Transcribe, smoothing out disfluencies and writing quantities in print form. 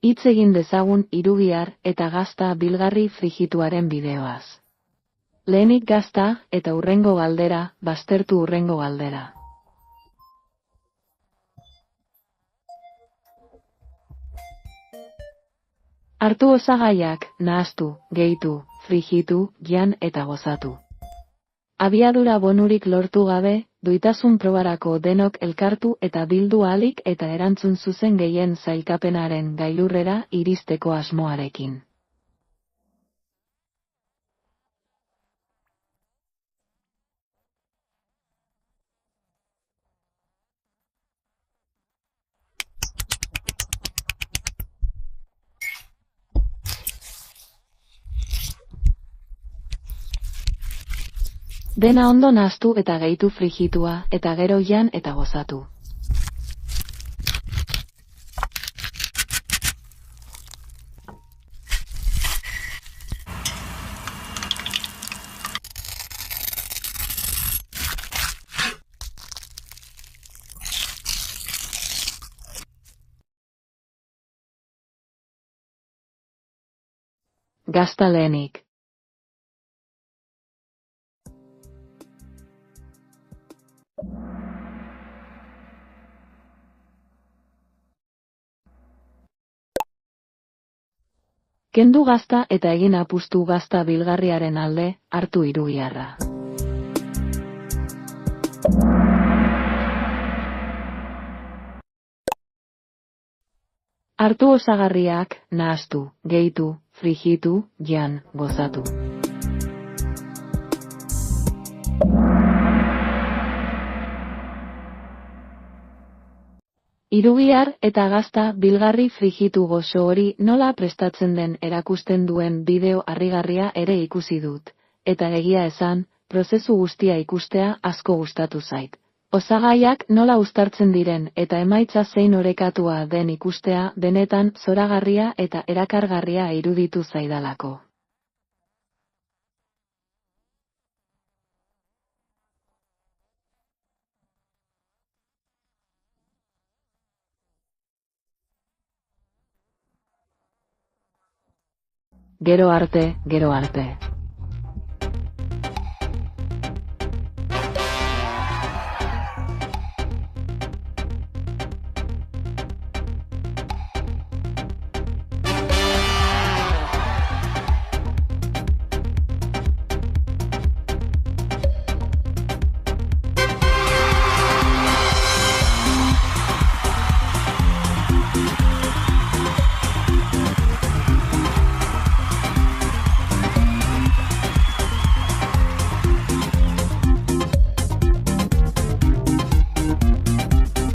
Hitz egin dezagun irugihar eta gazta bilgarri frigituaren bideoaz. Lehenik gazta eta hurrengo galdera, baztertu hurrengo galdera. Hartu osagaiak, nahastu, gehitu, frijitu, jan eta gozatu. Abiadura bonurik lortu gabe, duitasun probarako denok elkartu eta bildu ahalik eta erantzun zuzen gehien sailkapenaren gailurrera iristeko asmoarekin. Dena ondo nahastu eta gehitu frijitua, eta gero jan eta gozatu. Gazta lehenik. Kendu gazta eta egin apustu gazta bilgarriaren alde, hartu irugiharra. Hartu osagarriak, nahastu, gehitu, frijitu, jan, gozatu. Irugihar eta gazta bilgarri frijitu gozo hori nola prestatzen den erakusten duen bideo harrigarria ere ikusi dut, eta egia esan, prozesu guztia ikustea asko gustatu zait. Osagaiak nola uztartzen diren eta emaitza zein orekatua den ikustea benetan zoragarria eta erakargarria iruditu zaidalako. Gero arte, gero arte.